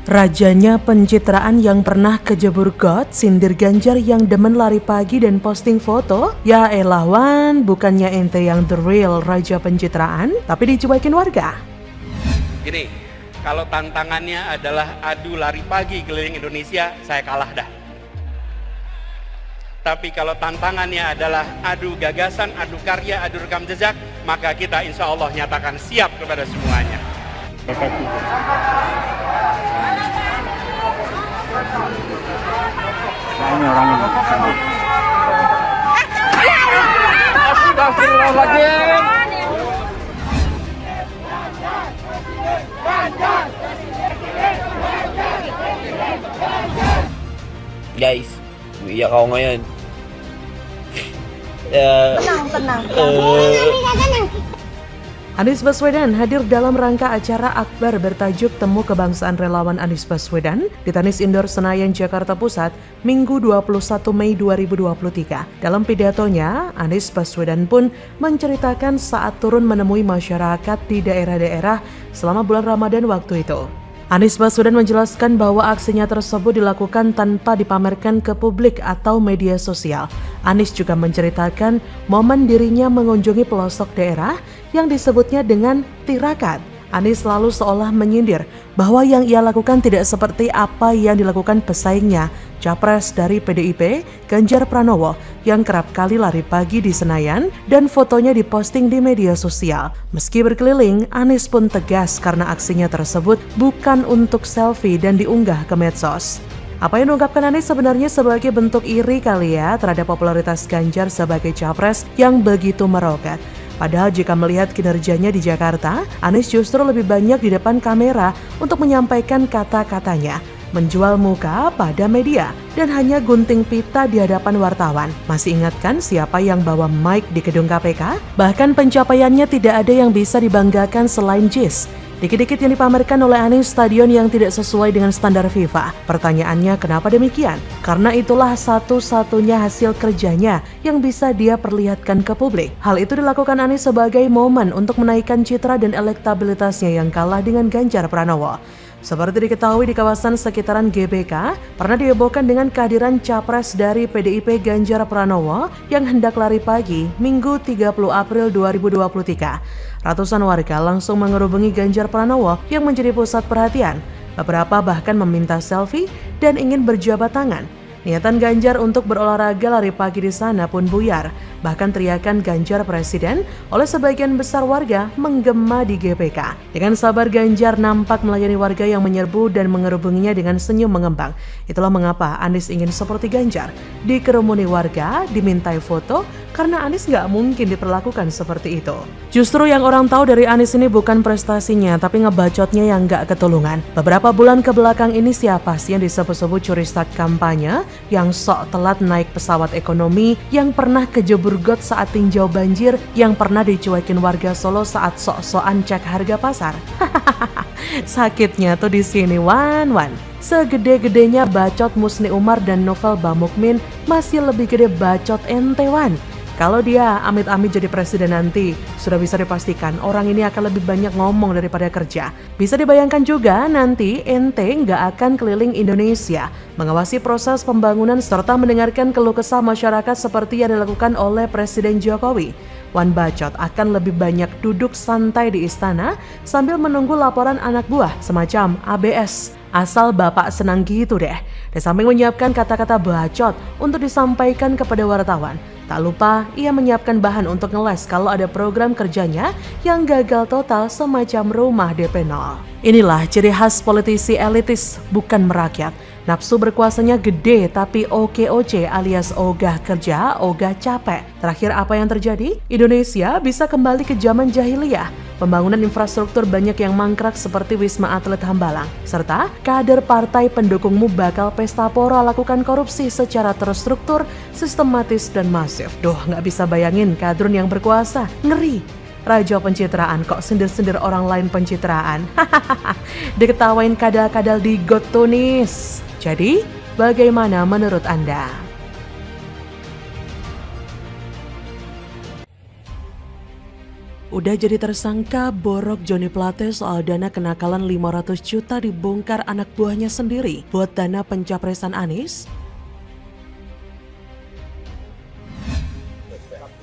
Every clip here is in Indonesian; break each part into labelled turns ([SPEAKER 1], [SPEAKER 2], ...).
[SPEAKER 1] Rajanya pencitraan yang pernah kejebur got, sindir Ganjar yang demen lari pagi dan posting foto. Ya elah Wan, bukannya ente yang the real raja pencitraan, tapi dicuekin warga.
[SPEAKER 2] Gini, kalau tantangannya adalah adu lari pagi keliling Indonesia, saya kalah dah. Tapi kalau tantangannya adalah adu gagasan, adu karya, adu rekam jejak, maka kita insya Allah nyatakan siap kepada semuanya.
[SPEAKER 3] Nah, ini orangnya. Astagfirullahaladzim.
[SPEAKER 4] Guys, iya kau ngayon.
[SPEAKER 5] Tenang.
[SPEAKER 1] Anies Baswedan hadir dalam rangka acara akbar bertajuk Temu Kebangsaan Relawan Anies Baswedan di Tenis Indoor Senayan, Jakarta Pusat, Minggu 21 Mei 2023. Dalam pidatonya, Anies Baswedan pun menceritakan saat turun menemui masyarakat di daerah-daerah selama bulan Ramadan waktu itu. Anies Baswedan menjelaskan bahwa aksinya tersebut dilakukan tanpa dipamerkan ke publik atau media sosial. Anies juga menceritakan momen dirinya mengunjungi pelosok daerah yang disebutnya dengan tirakat. Anies lalu seolah menyindir bahwa yang ia lakukan tidak seperti apa yang dilakukan pesaingnya, Capres dari PDIP, Ganjar Pranowo, yang kerap kali lari pagi di Senayan dan fotonya diposting di media sosial. Meski berkeliling, Anies pun tegas karena aksinya tersebut bukan untuk selfie dan diunggah ke medsos. Apa yang diungkapkan Anies sebenarnya sebagai bentuk iri kali ya terhadap popularitas Ganjar sebagai Capres yang begitu meroket. Padahal jika melihat kinerjanya di Jakarta, Anies justru lebih banyak di depan kamera untuk menyampaikan kata-katanya, menjual muka pada media, dan hanya gunting pita di hadapan wartawan. Masih ingat kan siapa yang bawa mic di gedung KPK? Bahkan pencapaiannya tidak ada yang bisa dibanggakan selain JIS. Dikit-dikit yang dipamerkan oleh Anies stadion yang tidak sesuai dengan standar FIFA. Pertanyaannya kenapa demikian? Karena itulah satu-satunya hasil kerjanya yang bisa dia perlihatkan ke publik. Hal itu dilakukan Anies sebagai momen untuk menaikkan citra dan elektabilitasnya yang kalah dengan Ganjar Pranowo. Seperti diketahui di kawasan sekitaran GBK, pernah dihebohkan dengan kehadiran Capres dari PDIP Ganjar Pranowo yang hendak lari pagi Minggu 30 April 2023. Ratusan warga langsung mengerubungi Ganjar Pranowo yang menjadi pusat perhatian. Beberapa bahkan meminta selfie dan ingin berjabat tangan. Niatan Ganjar untuk berolahraga lari pagi di sana pun buyar. Bahkan teriakan Ganjar Presiden oleh sebagian besar warga menggema di GBK. Dengan sabar Ganjar nampak melayani warga yang menyerbu dan mengerubunginya dengan senyum mengembang. Itulah mengapa Anies ingin seperti Ganjar. Dikerumuni warga, dimintai foto, karena Anies nggak mungkin diperlakukan seperti itu. Justru yang orang tahu dari Anies ini bukan prestasinya, tapi ngebacotnya yang nggak ketulungan. Beberapa bulan ke belakang ini siapa sih yang disebut-sebut curi start kampanye, yang sok telat naik pesawat ekonomi, yang pernah kejebur got saat tinjau banjir, yang pernah dicuekin warga Solo saat sok-sokan cek harga pasar. Sakitnya tuh di sini Wan. Segede-gedenya bacot Musni Umar dan Novel Bamukmin, masih lebih gede bacot ente Wan. Kalau dia amit-amit jadi presiden nanti, sudah bisa dipastikan orang ini akan lebih banyak ngomong daripada kerja. Bisa dibayangkan juga nanti ente nggak akan keliling Indonesia, mengawasi proses pembangunan serta mendengarkan keluh kesah masyarakat seperti yang dilakukan oleh Presiden Jokowi. Wan Bacot akan lebih banyak duduk santai di istana sambil menunggu laporan anak buah semacam ABS. Asal bapak senang gitu deh. Di samping menyiapkan kata-kata bacot untuk disampaikan kepada wartawan, tak lupa ia menyiapkan bahan untuk ngeles kalau ada program kerjanya yang gagal total semacam rumah DP 0. Inilah ciri khas politisi elitis, bukan merakyat. Nafsu berkuasanya gede tapi OKOC alias ogah kerja, ogah capek. Terakhir apa yang terjadi? Indonesia bisa kembali ke zaman jahiliyah. Pembangunan infrastruktur banyak yang mangkrak seperti Wisma Atlet Hambalang. Serta kader partai pendukungmu bakal pesta pora lakukan korupsi secara terstruktur, sistematis dan masif. Duh, nggak bisa bayangin kadrun yang berkuasa. Ngeri. Raja pencitraan kok sindir-sindir orang lain pencitraan. Diketawain kadal-kadal di got Tunis. Jadi, bagaimana menurut Anda? Udah jadi tersangka, borok Johnny Plate soal dana kenakalan 500 juta dibongkar anak buahnya sendiri buat dana pencapresan Anies.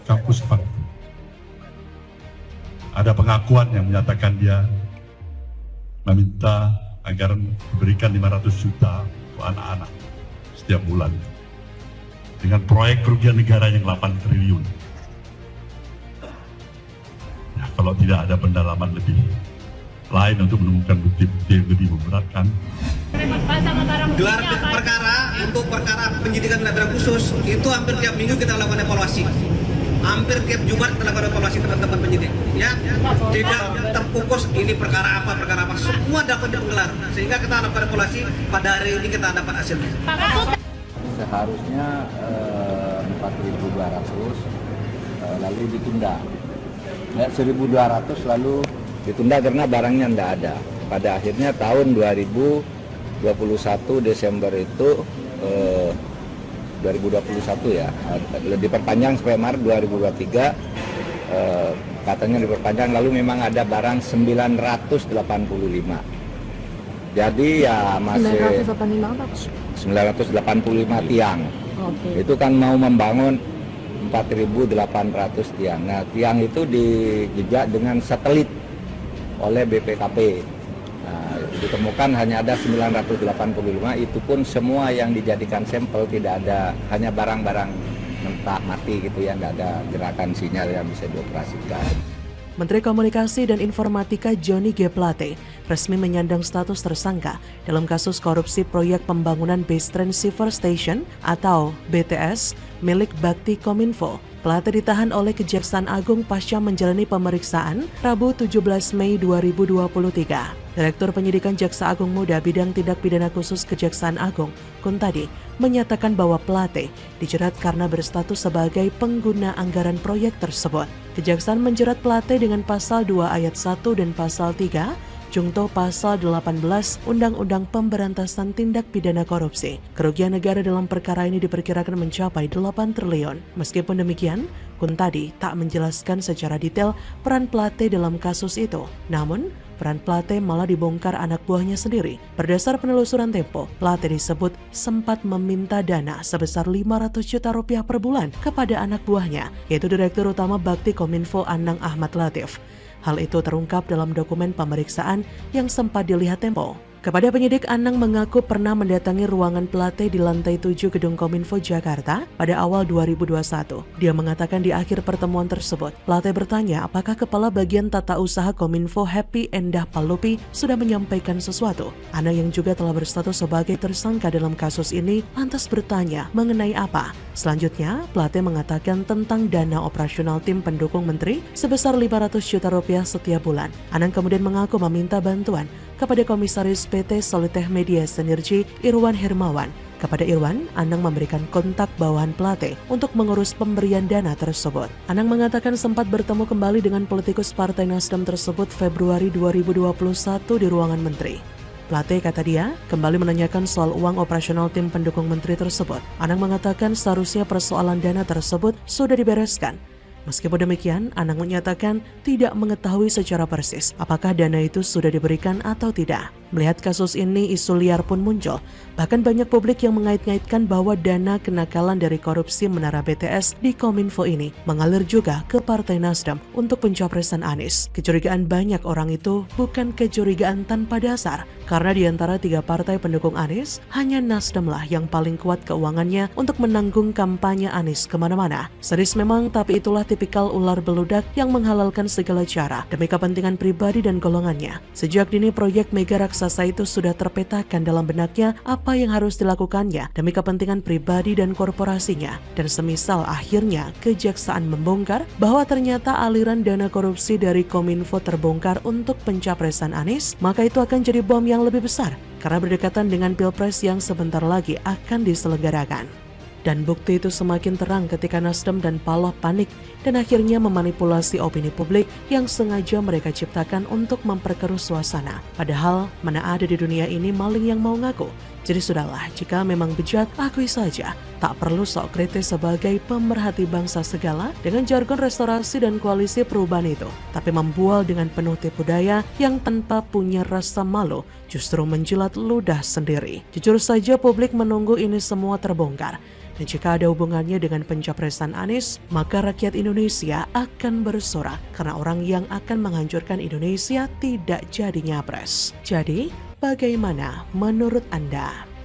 [SPEAKER 5] Kampus Pan. Ada pengakuan yang menyatakan dia meminta agar diberikan 500 juta untuk anak-anak setiap bulan. Dengan proyek kerugian negara yang 8 triliun. Ya, kalau tidak ada pendalaman lebih lain untuk menemukan bukti-bukti yang lebih memberatkan.
[SPEAKER 6] Gelar perkara untuk perkara penyidikan tindak pidana khusus itu hampir tiap minggu kita lakukan evaluasi. Hampir tiap Jumat kita lakukan evaluasi teman-teman penyidik. Ya, tidak terfokus ini perkara apa, semua dapat digelar. Sehingga kita lakukan evaluasi pada hari ini kita dapat hasilnya.
[SPEAKER 3] Seharusnya 4.200 lalu ditunda. 1.200 lalu ditunda karena barangnya tidak ada. Pada akhirnya tahun 2021 Desember itu 2021 ya, diperpanjang sampai Maret 2023, katanya diperpanjang, lalu memang ada barang 985. Jadi ya masih 985 tiang. Okay. Itu kan mau membangun 4.800 tiang. Nah, tiang itu dijejak dengan satelit oleh BPKP. Nah, ditemukan hanya ada 985, itu pun semua yang dijadikan sampel tidak ada, hanya barang-barang mentah mati gitu ya, tidak ada gerakan sinyal yang bisa dioperasikan.
[SPEAKER 1] Menteri Komunikasi dan Informatika Johnny G. Plate resmi menyandang status tersangka dalam kasus korupsi proyek pembangunan Base Transceiver Station atau BTS milik Bakti Kominfo. Plate ditahan oleh Kejaksaan Agung pasca menjalani pemeriksaan Rabu 17 Mei 2023. Direktur Penyidikan Jaksa Agung Muda Bidang Tindak Pidana Khusus Kejaksaan Agung, Kuntadi, menyatakan bahwa Plate dijerat karena berstatus sebagai pengguna anggaran proyek tersebut. Kejaksaan menjerat Plate dengan pasal 2 ayat 1 dan pasal 3, Jungto pasal 18 Undang-Undang Pemberantasan Tindak Pidana Korupsi. Kerugian negara dalam perkara ini diperkirakan mencapai 8 triliun. Meskipun demikian, Kuntadi tak menjelaskan secara detail peran Plate dalam kasus itu. Namun, peran Plate malah dibongkar anak buahnya sendiri. Berdasar penelusuran Tempo, Plate disebut sempat meminta dana sebesar 500 juta rupiah per bulan kepada anak buahnya, yaitu Direktur Utama Bakti Kominfo Anang Ahmad Latif. Hal itu terungkap dalam dokumen pemeriksaan yang sempat dilihat Tempo. Kepada penyidik, Anang mengaku pernah mendatangi ruangan Plate di lantai 7 Gedung Kominfo Jakarta pada awal 2021. Dia mengatakan di akhir pertemuan tersebut, Plate bertanya apakah Kepala Bagian Tata Usaha Kominfo Happy Endah Palupi sudah menyampaikan sesuatu. Anang yang juga telah berstatus sebagai tersangka dalam kasus ini lantas bertanya mengenai apa. Selanjutnya, Plate mengatakan tentang dana operasional tim pendukung menteri sebesar 500 juta rupiah setiap bulan. Anang kemudian mengaku meminta bantuan kepada Komisaris PT Solitech Media Synergy Irwan Hermawan. Kepada Irwan, Anang memberikan kontak bawahan Plate untuk mengurus pemberian dana tersebut. Anang mengatakan sempat bertemu kembali dengan politikus Partai Nasdem tersebut Februari 2021 di ruangan menteri. Plate, kata dia, kembali menanyakan soal uang operasional tim pendukung menteri tersebut. Anang mengatakan seharusnya persoalan dana tersebut sudah dibereskan. Meskipun demikian, Anang menyatakan tidak mengetahui secara persis apakah dana itu sudah diberikan atau tidak. Melihat kasus ini, isu liar pun muncul. Bahkan banyak publik yang mengait-ngaitkan bahwa dana kenakalan dari korupsi Menara BTS di Kominfo ini mengalir juga ke Partai Nasdem untuk pencapresan Anies. Kecurigaan banyak orang itu bukan kecurigaan tanpa dasar, karena di antara 3 partai pendukung Anies, hanya Nasdemlah yang paling kuat keuangannya untuk menanggung kampanye Anies kemana-mana. Sadis memang, tapi itulah tipikal ular beludak yang menghalalkan segala cara demi kepentingan pribadi dan golongannya. Sejak dini proyek mega raksasa itu sudah terpetakan dalam benaknya apa yang harus dilakukannya demi kepentingan pribadi dan korporasinya. Dan semisal akhirnya Kejaksaan membongkar bahwa ternyata aliran dana korupsi dari Kominfo terbongkar untuk pencapresan Anies, maka itu akan jadi bom yang lebih besar karena berdekatan dengan Pilpres yang sebentar lagi akan diselenggarakan. Dan bukti itu semakin terang ketika Nasdem dan Paloh panik dan akhirnya memanipulasi opini publik yang sengaja mereka ciptakan untuk memperkeruh suasana. Padahal mana ada di dunia ini maling yang mau ngaku Jadi sudahlah, jika memang bejat, akui saja. Tak perlu sok kritis sebagai pemerhati bangsa segala dengan jargon restorasi dan koalisi perubahan itu. Tapi membual dengan penuh tipu daya yang tanpa punya rasa malu justru menjilat ludah sendiri. Jujur saja publik menunggu ini semua terbongkar. Dan jika ada hubungannya dengan pencapresan Anies, maka rakyat Indonesia akan bersorak karena orang yang akan menghancurkan Indonesia tidak jadi nyapres. Jadi, bagaimana menurut Anda?